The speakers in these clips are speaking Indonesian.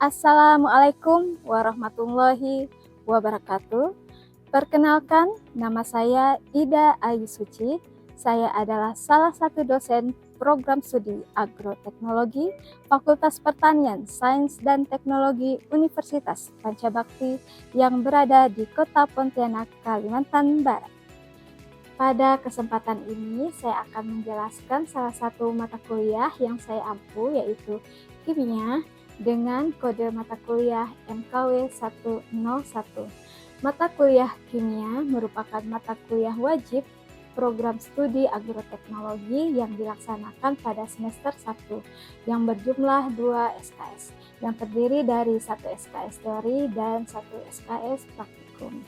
Assalamualaikum warahmatullahi wabarakatuh. Perkenalkan, nama saya Ida Ayu Suci. Saya adalah salah satu dosen program studi agroteknologi Fakultas Pertanian, Sains dan Teknologi Universitas Pancabakti yang berada di Kota Pontianak, Kalimantan Barat. Pada kesempatan ini, saya akan menjelaskan salah satu mata kuliah yang saya ampu, yaitu kimia, dengan kode mata kuliah MKW 101. Mata kuliah kimia merupakan mata kuliah wajib program studi agroteknologi yang dilaksanakan pada semester 1 yang berjumlah 2 SKS yang terdiri dari 1 SKS teori dan 1 SKS praktikum.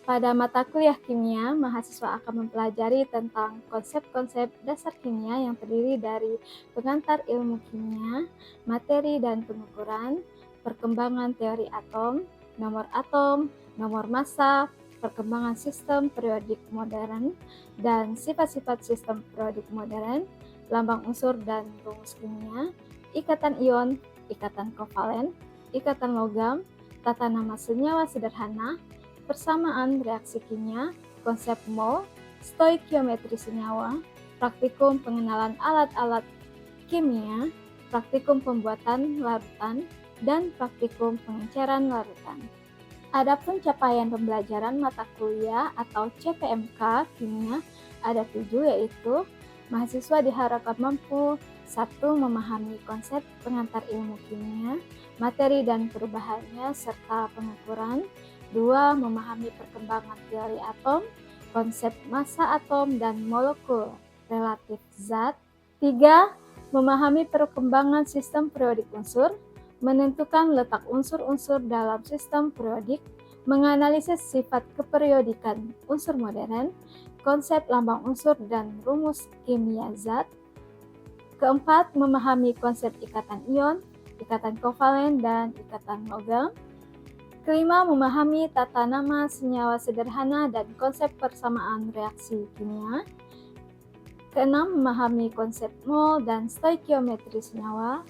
Pada mata kuliah kimia, mahasiswa akan mempelajari tentang konsep-konsep dasar kimia yang terdiri dari pengantar ilmu kimia, materi dan pengukuran, perkembangan teori atom, nomor massa, perkembangan sistem periodik modern, dan sifat-sifat sistem periodik modern, lambang unsur dan rumus kimia, ikatan ion, ikatan kovalen, ikatan logam, tata nama senyawa sederhana, persamaan reaksi kimia, konsep mol, stoikiometri senyawa, praktikum pengenalan alat-alat kimia, praktikum pembuatan larutan, dan praktikum pengenceran larutan. Adapun capaian pembelajaran mata kuliah atau CPMK kimia ada 7, yaitu mahasiswa diharapkan mampu 1. Memahami konsep pengantar ilmu kimia, materi dan perubahannya serta pengukuran. 2. Memahami perkembangan teori atom, konsep massa atom dan molekul relatif zat. 3. Memahami perkembangan sistem periodik unsur, menentukan letak unsur-unsur dalam sistem periodik, menganalisis sifat keperiodikan unsur modern, konsep lambang unsur dan rumus kimia zat. 4. Memahami konsep ikatan ion, ikatan kovalen, dan ikatan logam. 5. Memahami tata nama senyawa sederhana dan konsep persamaan reaksi kimia. 6. Memahami konsep mol dan stoikiometri senyawa.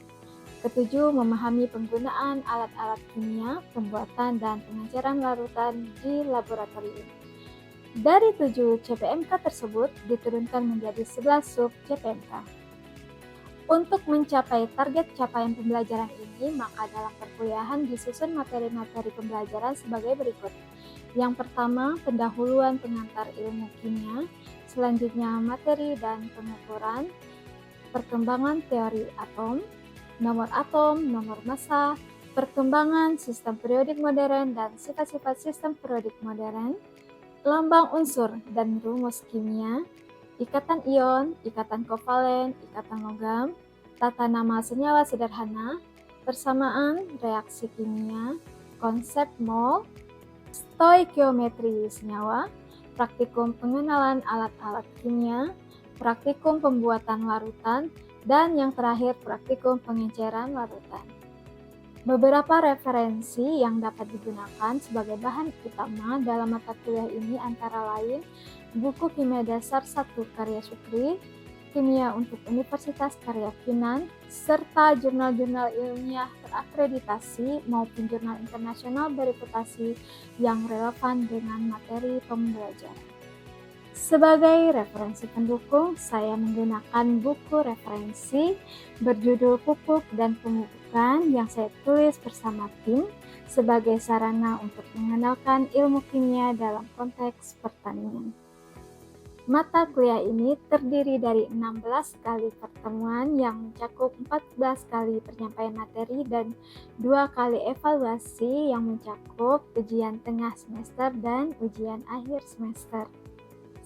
7. Memahami penggunaan alat-alat kimia, pembuatan dan pengenceran larutan di laboratorium. Dari 7 CPMK tersebut diturunkan menjadi 11 sub CPMK. Untuk mencapai target capaian pembelajaran ini, maka dalam perkuliahan disusun materi-materi pembelajaran sebagai berikut. Yang pertama, pendahuluan pengantar ilmu kimia, selanjutnya materi dan pengukuran, perkembangan teori atom, nomor massa, perkembangan sistem periodik modern dan sifat-sifat sistem periodik modern, lambang unsur dan rumus kimia, ikatan ion, ikatan kovalen, ikatan logam, tata nama senyawa sederhana, persamaan reaksi kimia, konsep mol, stoikiometri senyawa, praktikum pengenalan alat-alat kimia, praktikum pembuatan larutan, dan yang terakhir praktikum pengenceran larutan. Beberapa referensi yang dapat digunakan sebagai bahan utama dalam mata kuliah ini antara lain buku Kimia Dasar 1 karya Sukri, Kimia untuk Universitas karya Kinan, serta jurnal-jurnal ilmiah terakreditasi maupun jurnal internasional bereputasi yang relevan dengan materi pembelajaran. Sebagai referensi pendukung, saya menggunakan buku referensi berjudul Pupuk dan Pemupukan yang saya tulis bersama tim sebagai sarana untuk mengenalkan ilmu kimia dalam konteks pertanian. Mata kuliah ini terdiri dari 16 kali pertemuan yang mencakup 14 kali penyampaian materi dan 2 kali evaluasi yang mencakup ujian tengah semester dan ujian akhir semester.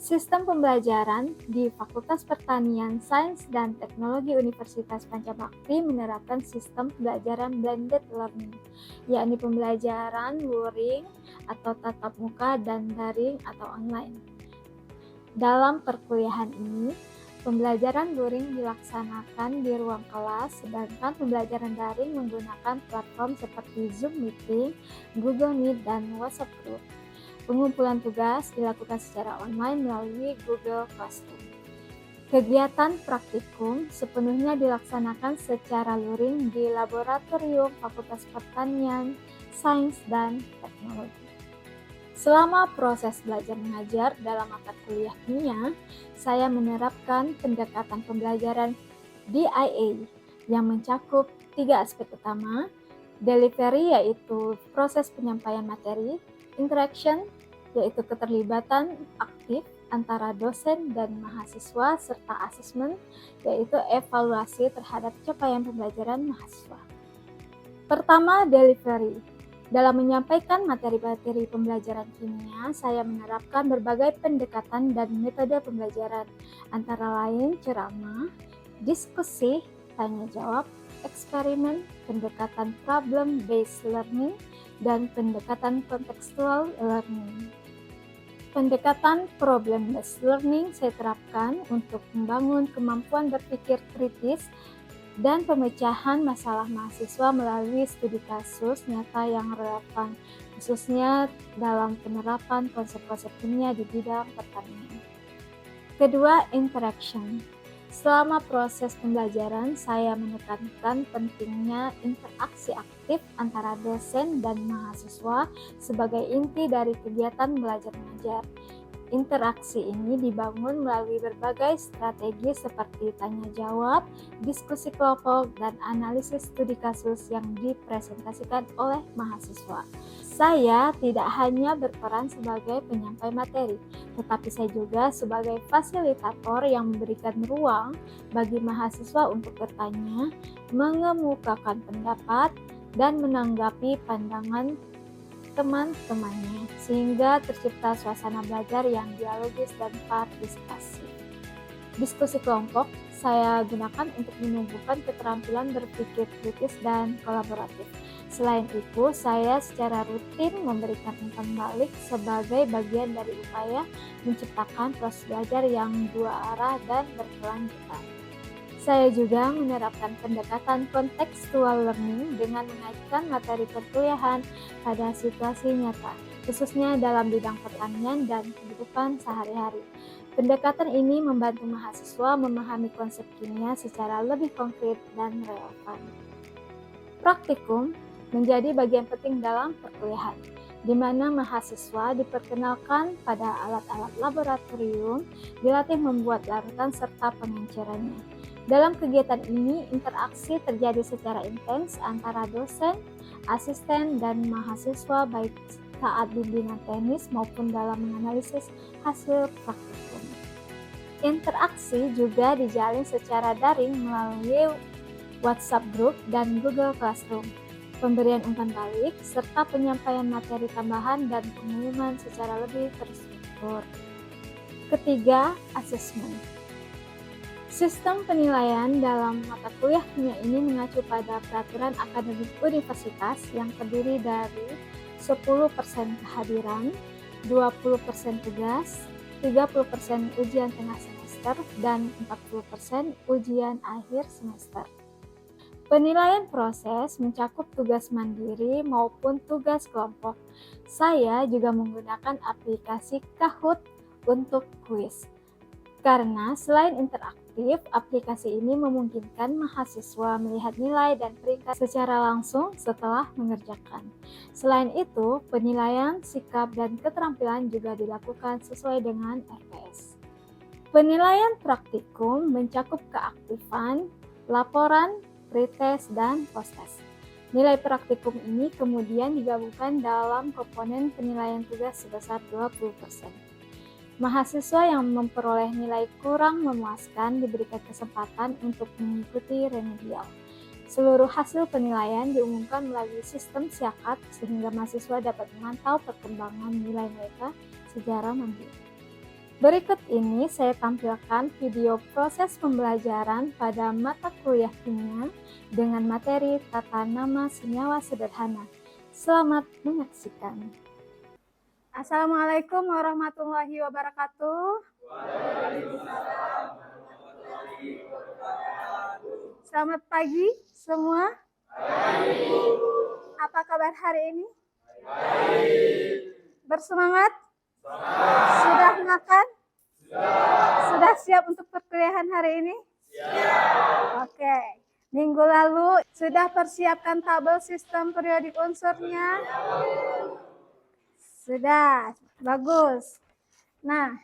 Sistem pembelajaran di Fakultas Pertanian, Sains dan Teknologi Universitas Pancabakti menerapkan sistem pembelajaran blended learning, yakni pembelajaran luring atau tatap muka dan daring atau online. Dalam perkuliahan ini, pembelajaran luring dilaksanakan di ruang kelas, sedangkan pembelajaran daring menggunakan platform seperti Zoom Meeting, Google Meet, dan WhatsApp Group. Pengumpulan tugas dilakukan secara online melalui Google Classroom. Kegiatan praktikum sepenuhnya dilaksanakan secara luring di Laboratorium Fakultas Pertanian, Sains, dan Teknologi. Selama proses belajar mengajar dalam mata kuliah kimia, saya menerapkan pendekatan pembelajaran DIA yang mencakup 3 aspek utama: delivery yaitu proses penyampaian materi, interaction yaitu keterlibatan aktif antara dosen dan mahasiswa, serta asesmen yaitu evaluasi terhadap capaian pembelajaran mahasiswa. Pertama, delivery. Dalam menyampaikan materi-materi pembelajaran kimia, saya menerapkan berbagai pendekatan dan metode pembelajaran, antara lain ceramah, diskusi, tanya jawab, eksperimen, pendekatan problem-based learning, dan pendekatan contextual learning. Pendekatan problem-based learning saya terapkan untuk membangun kemampuan berpikir kritis dan pemecahan masalah mahasiswa melalui studi kasus nyata yang relevan, khususnya dalam penerapan konsep-konsep kimia di bidang pertanian. Kedua, interaction. Selama proses pembelajaran, saya menekankan pentingnya interaksi aktif antara dosen dan mahasiswa sebagai inti dari kegiatan belajar mengajar. Interaksi ini dibangun melalui berbagai strategi seperti tanya jawab, diskusi kelompok, dan analisis studi kasus yang dipresentasikan oleh mahasiswa. Saya tidak hanya berperan sebagai penyampai materi, tetapi saya juga sebagai fasilitator yang memberikan ruang bagi mahasiswa untuk bertanya, mengemukakan pendapat, dan menanggapi pandangan teman-temannya, sehingga tercipta suasana belajar yang dialogis dan partisipasi. Diskusi kelompok saya gunakan untuk menumbuhkan keterampilan berpikir kritis dan kolaboratif. Selain itu, saya secara rutin memberikan umpan balik sebagai bagian dari upaya menciptakan proses belajar yang dua arah dan berkelanjutan. Saya juga menerapkan pendekatan contextual learning dengan mengaitkan materi perkuliahan pada situasi nyata, khususnya dalam bidang pertanian dan kehidupan sehari-hari. Pendekatan ini membantu mahasiswa memahami konsep kimia secara lebih konkret dan relevan. Praktikum menjadi bagian penting dalam perkuliahan, di mana mahasiswa diperkenalkan pada alat-alat laboratorium, dilatih membuat larutan serta pengencerannya. Dalam kegiatan ini, interaksi terjadi secara intens antara dosen, asisten, dan mahasiswa baik saat bimbingan teknis maupun dalam menganalisis hasil praktikum. Interaksi juga dijalin secara daring melalui WhatsApp Group dan Google Classroom, pemberian umpan balik, serta penyampaian materi tambahan dan pengumuman secara lebih terstruktur. Ketiga, asesmen. Sistem penilaian dalam mata kuliah kimia ini mengacu pada peraturan akademik universitas yang terdiri dari 10% kehadiran, 20% tugas, 30% ujian tengah semester, dan 40% ujian akhir semester. Penilaian proses mencakup tugas mandiri maupun tugas kelompok. Saya juga menggunakan aplikasi Kahoot untuk kuis. Karena selain interaktif, aplikasi ini memungkinkan mahasiswa melihat nilai dan peringkat secara langsung setelah mengerjakan. Selain itu, penilaian sikap dan keterampilan juga dilakukan sesuai dengan RPS. Penilaian praktikum mencakup keaktifan, laporan, pretest, dan posttest. Nilai praktikum ini kemudian digabungkan dalam komponen penilaian tugas sebesar 20%. Mahasiswa yang memperoleh nilai kurang memuaskan diberikan kesempatan untuk mengikuti remedial. Seluruh hasil penilaian diumumkan melalui sistem Siakat sehingga mahasiswa dapat memantau perkembangan nilai mereka secara mandiri. Berikut ini saya tampilkan video proses pembelajaran pada mata kuliah kimia dengan materi tata nama senyawa sederhana. Selamat menyaksikan. Assalamualaikum warahmatullahi wabarakatuh. Waalaikumsalam warahmatullahi wabarakatuh. Selamat pagi semua. Baik. Apa kabar hari ini? Baik. Bersemangat? Semangat. Sudah makan? Sudah siap untuk perkuliahan hari ini? Siap. Oke. Minggu lalu sudah persiapkan tabel sistem periodik unsurnya? Sudah. Bagus. Nah,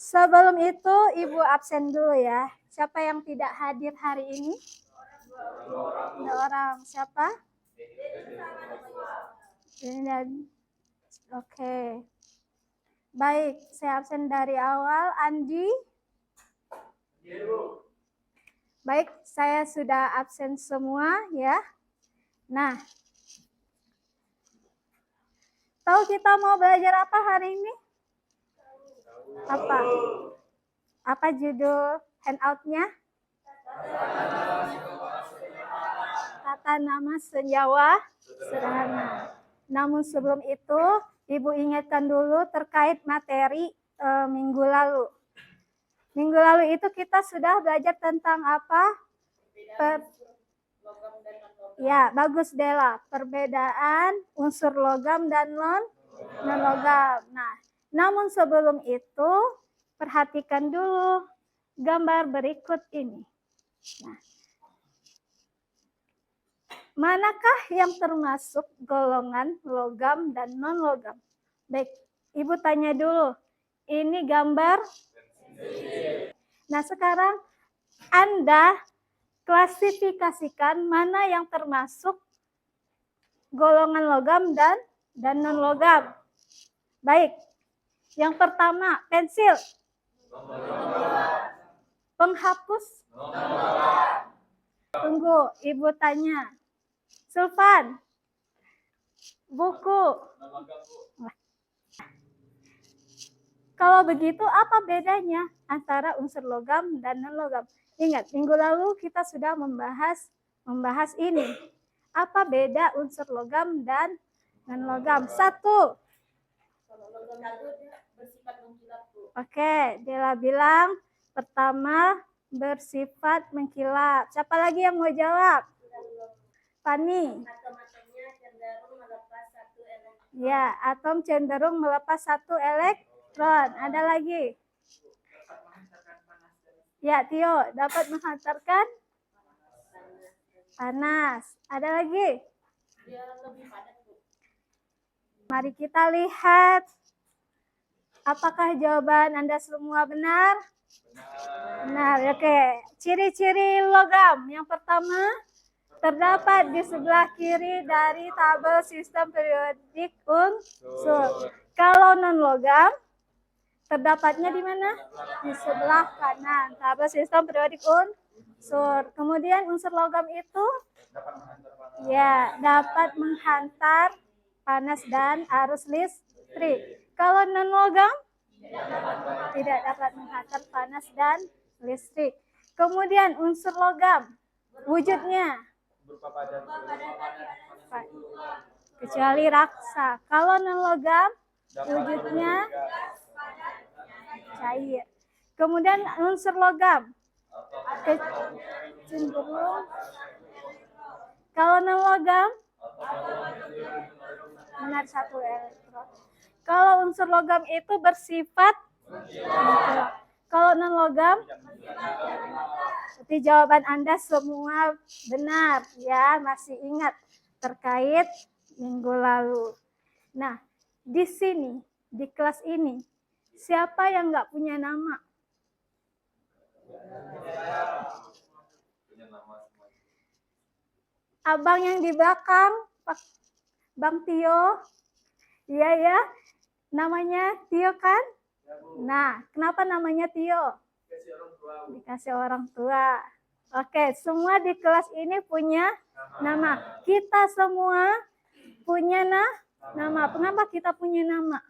sebelum itu Ibu absen dulu ya. Siapa yang tidak hadir hari ini? 2 orang. Siapa? Oke. Baik, saya absen dari awal. Andi? Baik, saya sudah absen semua ya. Nah, tahu kita mau belajar apa hari ini? Apa? Apa judul handout-nya? Tata nama senyawa sederhana. Namun sebelum itu, Ibu ingatkan dulu terkait materi minggu lalu. Minggu lalu itu kita sudah belajar tentang apa? Ya, bagus Dela. Perbedaan unsur logam dan non-logam. Nah, namun sebelum itu, perhatikan dulu gambar berikut ini. Nah, manakah yang termasuk golongan logam dan non-logam? Baik, Ibu tanya dulu. Ini gambar. Nah, sekarang Anda klasifikasikan mana yang termasuk golongan logam dan non-logam. Baik, yang pertama pensil. Penghapus. Tunggu, Ibu tanya. Sulfan. Buku. Kalau begitu apa bedanya antara unsur logam dan non-logam? Ingat, minggu lalu kita sudah membahas ini. Apa beda unsur logam dan non-logam? 1. Oke, Dela bilang pertama bersifat mengkilap. Siapa lagi yang mau jawab? Fani. Ya, atom cenderung melepas 1 elektron. Ada lagi? Ya, Tio, dapat menghantarkan panas. Ada lagi? Mari kita lihat. Apakah jawaban Anda semua benar? Benar, oke. Ciri-ciri logam. Yang pertama, terdapat di sebelah kiri dari tabel sistem periodik unsur. Kalau non-logam, terdapatnya di mana? Di sebelah kanan. Tabel sistem periodik unsur. Kemudian unsur logam itu ya dapat menghantar panas dan arus listrik. Kalau non-logam tidak dapat menghantar panas dan listrik. Kemudian unsur logam wujudnya kecuali raksa. Kalau non-logam wujudnya cair. Kemudian unsur logam cenderung. Kalau non-logam benar 1 elektron. Kalau unsur logam itu bersifat kalau non-logam, seperti jawaban Anda semua benar ya, masih ingat terkait minggu lalu. Nah, di sini, di kelas ini, siapa yang nggak punya nama? Abang yang di belakang, Bang Tio, iya ya, namanya Tio kan? Nah, kenapa namanya Tio? Dikasih orang tua. Oke, semua di kelas ini punya nama. Kita semua punya nama. Kenapa kita punya nama?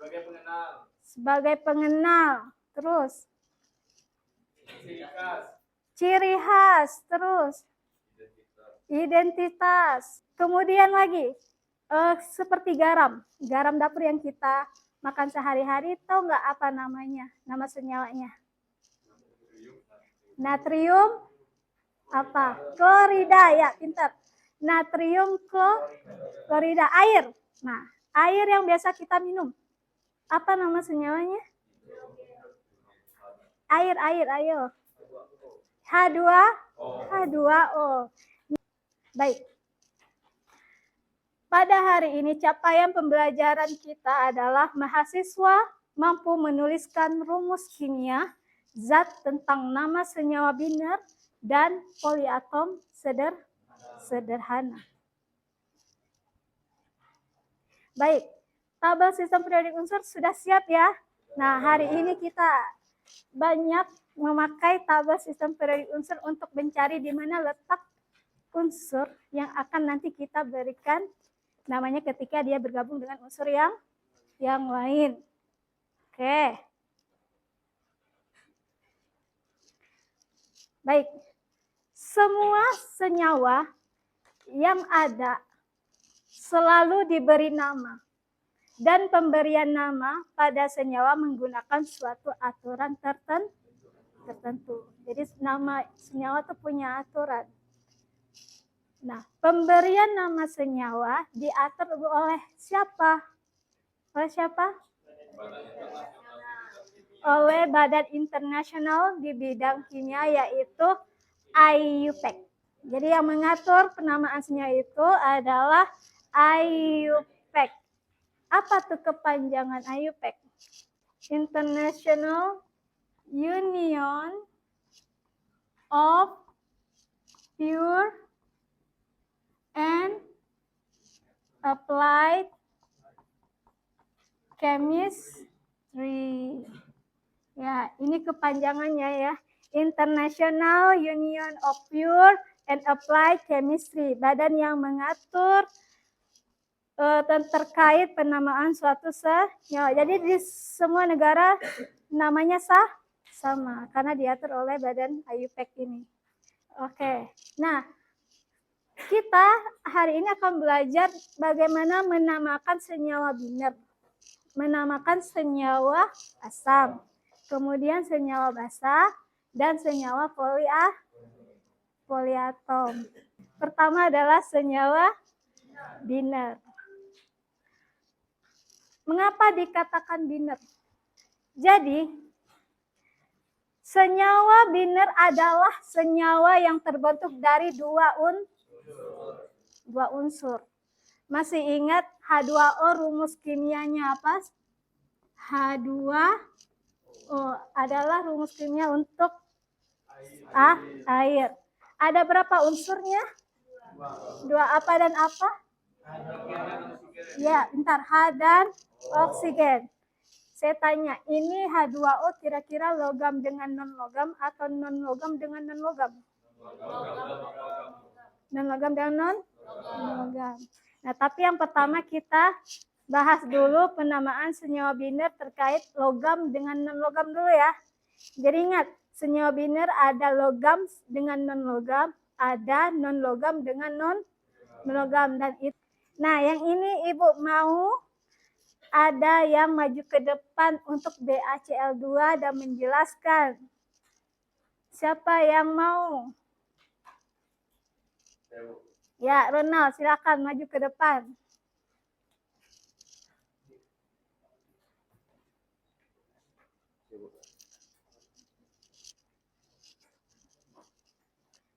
Sebagai pengenal. Sebagai pengenal. Terus? Ciri khas. Terus? Identitas. Kemudian lagi, seperti garam. Garam dapur yang kita makan sehari-hari, tahu nggak apa namanya? Nama senyawanya? Natrium apa? Klorida, ya pintar. Natrium klorida, air. Nah, air yang biasa kita minum. Apa nama senyawanya? Air, ayo. H2, H2O. Baik. Pada hari ini capaian pembelajaran kita adalah mahasiswa mampu menuliskan rumus kimia, zat tentang nama senyawa biner, dan poliatom sederhana. Baik, tabel sistem periodik unsur sudah siap ya? Nah, hari ini kita banyak memakai tabel sistem periodik unsur untuk mencari di mana letak unsur yang akan nanti kita berikan namanya ketika dia bergabung dengan unsur yang lain. Oke. Baik. Semua senyawa yang ada selalu diberi nama. Dan pemberian nama pada senyawa menggunakan suatu aturan tertentu. Jadi nama senyawa itu punya aturan. Nah, pemberian nama senyawa diatur oleh siapa? Oleh siapa? Oleh Badan Internasional di bidang kimia, yaitu IUPAC. Jadi yang mengatur penamaan senyawa itu adalah IUPAC. Apa tuh kepanjangan IUPAC? International Union of Pure and Applied Chemistry. Ya, ini kepanjangannya ya. International Union of Pure and Applied Chemistry. Badan yang mengatur terkait penamaan suatu senyawa. Jadi di semua negara namanya sama karena diatur oleh Badan IUPAC ini. Oke. Nah, kita hari ini akan belajar bagaimana menamakan senyawa biner, menamakan senyawa asam, kemudian senyawa basa, dan senyawa poliatom. Pertama adalah senyawa biner. Mengapa dikatakan biner? Jadi, senyawa biner adalah senyawa yang terbentuk dari dua unsur. Masih ingat H2O rumus kimianya apa? H2O adalah rumus kimia untuk air. Ada berapa unsurnya? Dua, apa dan apa? Ya, bentar. H dan oksigen. Saya tanya, ini H2O kira-kira logam dengan non-logam atau non-logam dengan non-logam? Non-logam dengan non-logam. Nah, tapi yang pertama kita bahas dulu penamaan senyawa biner terkait logam dengan non-logam dulu ya. Jadi ingat, senyawa biner ada logam dengan non-logam, ada non-logam dengan non-logam. Dan itu. Nah, yang ini Ibu mau ada yang maju ke depan untuk BaCl2 dan menjelaskan. Siapa yang mau? Ya, Ronald, silakan maju ke depan.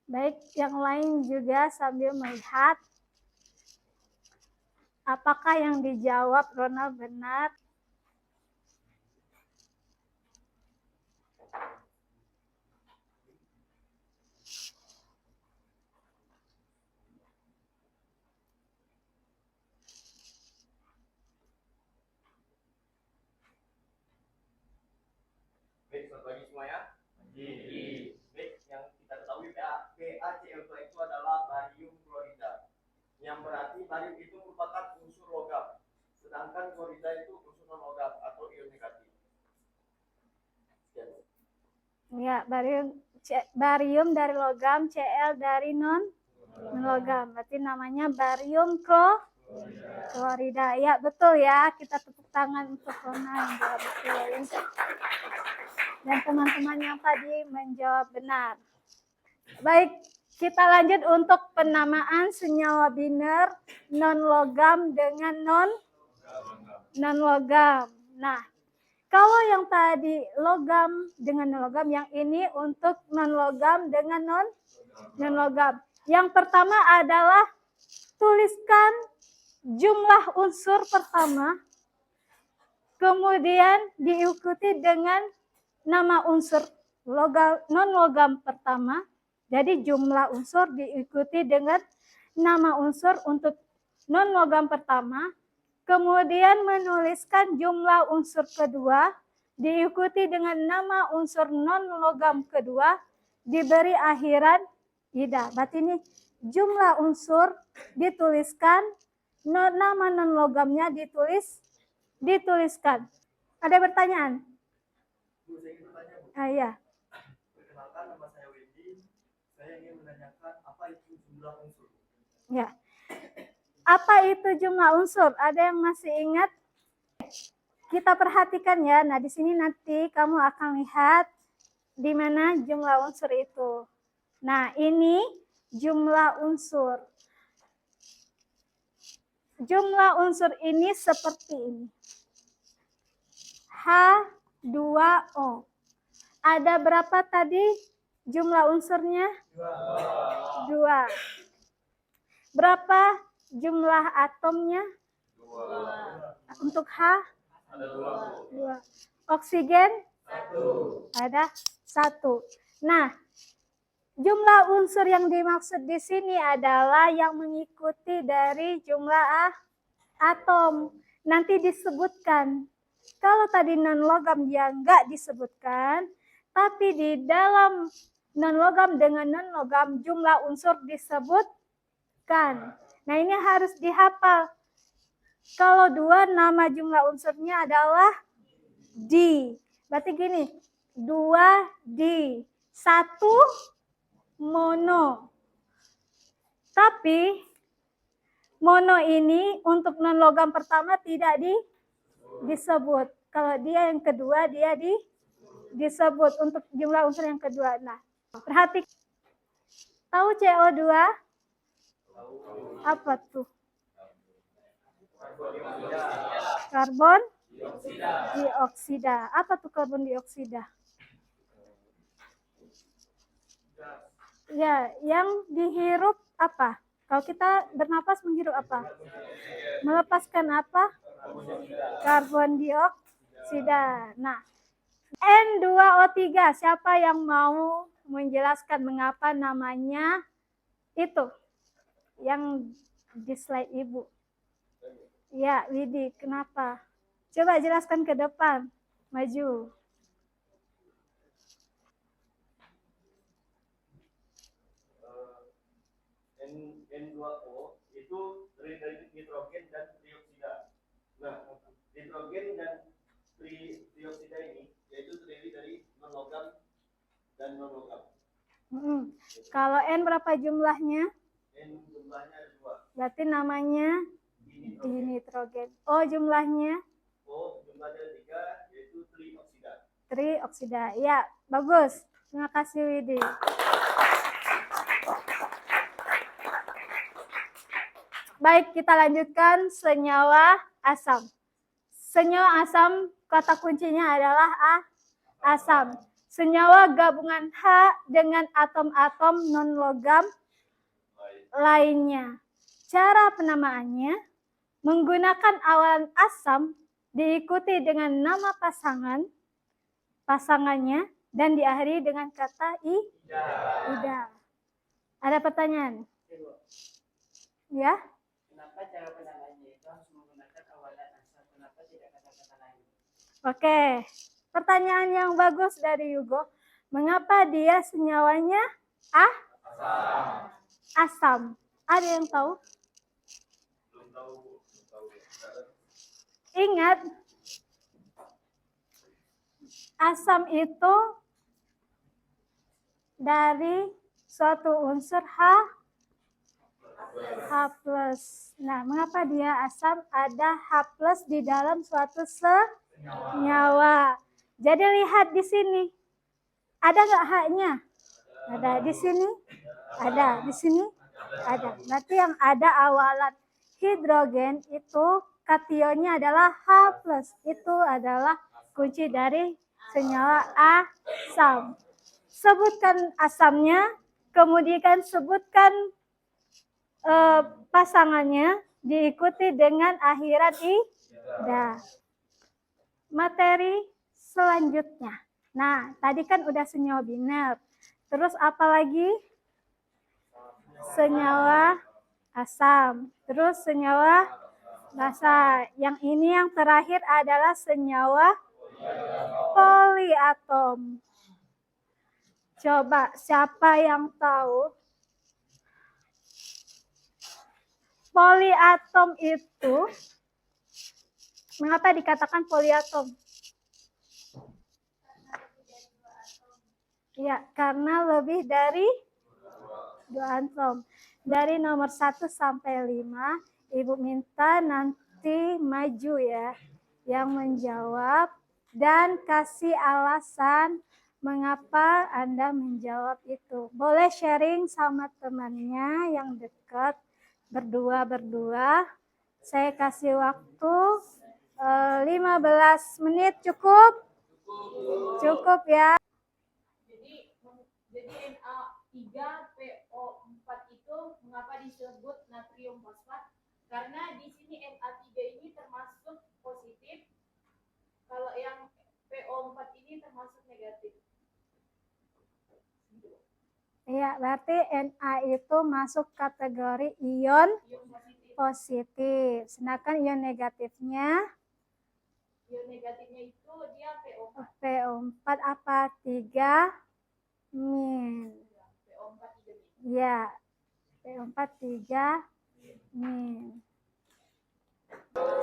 Baik, yang lain juga sambil melihat apakah yang dijawab Ronald benar. Baik, selamat pagi semuanya. Baik, yang kita ketahui BaCl2 itu adalah barium klorida. Yang berarti barium itu merupakan unsur logam, sedangkan klorida itu unsur non logam atau ion negatif. Ya, barium dari logam, Cl dari non-logam. Berarti namanya barium klorida. Ya, betul ya. Kita tepuk tangan untuk Ronald. Ya, betul. Dan teman-teman yang tadi menjawab benar. Baik, kita lanjut untuk penamaan senyawa biner non-logam dengan non-logam. Nah, Kalau yang tadi logam dengan non logam, yang ini untuk non logam dengan non logam. Yang pertama adalah tuliskan jumlah unsur pertama, kemudian diikuti dengan nama unsur non logam pertama. Jadi jumlah unsur diikuti dengan nama unsur untuk non logam pertama. Kemudian menuliskan jumlah unsur kedua, diikuti dengan nama unsur non-logam kedua, diberi akhiran ida. Berarti ini jumlah unsur dituliskan, nama non-logamnya dituliskan. Ada pertanyaan? Bu, saya ingin bertanya, Bu. Iya. Perkenalkan, nama saya Wendy. Saya ingin menanyakan apa itu jumlah unsur. Ya. Apa itu jumlah unsur? Ada yang masih ingat? Kita perhatikan ya. Nah, di sini nanti kamu akan lihat di mana jumlah unsur itu. Nah, ini jumlah unsur. Jumlah unsur ini seperti ini. H2O. Ada berapa tadi jumlah unsurnya? 2. Berapa jumlah atomnya? 2. Untuk H? Ada 2. Oksigen? 1. Ada 1. Nah, jumlah unsur yang dimaksud di sini adalah yang mengikuti dari jumlah atom. Nanti disebutkan. Kalau tadi non-logam dia enggak disebutkan, tapi di dalam non-logam dengan non-logam jumlah unsur disebutkan. Nah, ini harus dihafal. Kalau 2 nama jumlah unsurnya adalah di. Berarti gini, 2 di, 1 mono. Tapi mono ini untuk non-logam pertama tidak disebut. Kalau dia yang kedua dia disebut untuk jumlah unsur yang kedua. Nah, perhatikan. Tahu CO2? Apa tuh? Karbon dioksida. Apa tuh karbon dioksida? Ya, yang dihirup apa? Kalau kita bernapas menghirup apa? Melepaskan apa? Karbon dioksida. Nah, N2O3. Siapa yang mau menjelaskan mengapa namanya itu? Yang di slide Ibu. Ya, Widi, kenapa? Coba jelaskan ke depan. Maju. N2O itu terdiri dari nitrogen dan trioksida. Nah, nitrogen dan trioksida ini yaitu terdiri dari non-logam dan non-logam. Kalau N berapa jumlahnya? N jumlahnya ada 2. Berarti namanya dinitrogen. O jumlahnya? O jumlahnya ada 3, yaitu trioksida. Trioksida. Ya, bagus. Terima kasih, Widi. Baik, kita lanjutkan senyawa asam. Senyawa asam, kata kuncinya adalah asam. Senyawa gabungan H dengan atom-atom non-logam lainnya. Cara penamaannya menggunakan awalan asam diikuti dengan nama pasangannya, dan diakhiri dengan kata ida. Ada pertanyaan? Ya? Kenapa cara penamaannya itu harus menggunakan awalan asam? Kenapa tidak kata-kata lain? Oke, pertanyaan yang bagus dari Yugo. Mengapa dia senyawanya asam? Ada yang tahu? Belum tahu. Ingat, asam itu dari suatu unsur H+. Nah, mengapa dia asam? Ada H+ di dalam suatu senyawa. Jadi lihat di sini. Ada nggak H-nya? Ada di sini? Ada. Di sini? Ada. Berarti yang ada awalan hidrogen itu kationnya adalah H+. Itu adalah kunci dari senyawa asam. Sebutkan asamnya, kemudian sebutkan pasangannya, diikuti dengan akhiran ida. Materi selanjutnya. Nah, tadi kan udah senyawa biner. Terus apa lagi? Senyawa asam. Terus senyawa basa. Yang ini yang terakhir adalah senyawa poliatom. Coba siapa yang tahu? Poliatom itu, mengapa dikatakan poliatom? Ya, karena lebih dari 2 atom. Dari nomor 1 sampai 5, Ibu minta nanti maju ya, yang menjawab dan kasih alasan mengapa Anda menjawab itu. Boleh sharing sama temannya yang dekat, berdua. Saya kasih waktu 15 menit, cukup? Cukup ya. Jadi Na3PO4 itu mengapa disebut natrium fosfat? Karena di sini Na3 ini termasuk positif, kalau yang PO4 ini termasuk negatif. Iya, berarti Na itu masuk kategori ion positif. Sedangkan ion negatifnya itu dia PO4. PO4 apa? 3 min. PO4 3 min. Ya, PO4 3 min.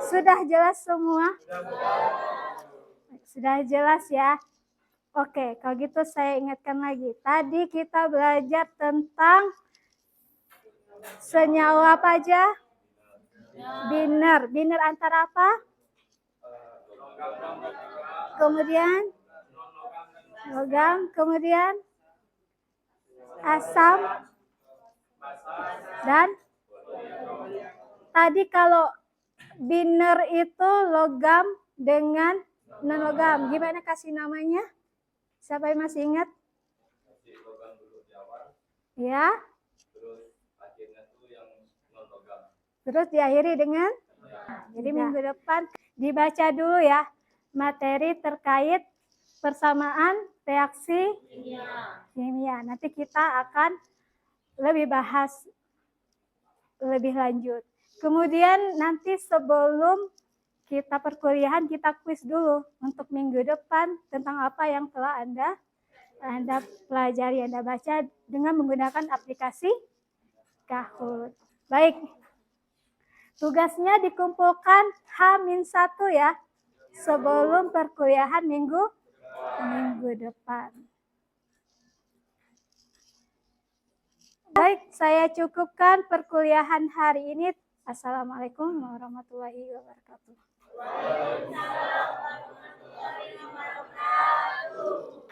Sudah jelas semua? Sudah jelas ya? Oke, kalau gitu saya ingatkan lagi. Tadi kita belajar tentang senyawa apa aja? Biner. Biner antara apa? Kemudian logam, kemudian asam, dan tadi kalau biner itu logam dengan non logam. Gimana kasih namanya? Siapa yang masih ingat? Ya. Terus diakhiri dengan? Jadi minggu depan dibaca dulu ya materi terkait persamaan reaksi kimia. Nanti kita akan lebih bahas lebih lanjut. Kemudian nanti sebelum kita perkuliahan, kita kuis dulu untuk minggu depan tentang apa yang telah Anda pelajari, Anda baca dengan menggunakan aplikasi Kahoot. Baik, tugasnya dikumpulkan H-1 ya, sebelum perkuliahan minggu depan. Baik, saya cukupkan perkuliahan hari ini. Assalamualaikum warahmatullahi wabarakatuh. Waalaikumsalam warahmatullahi wabarakatuh.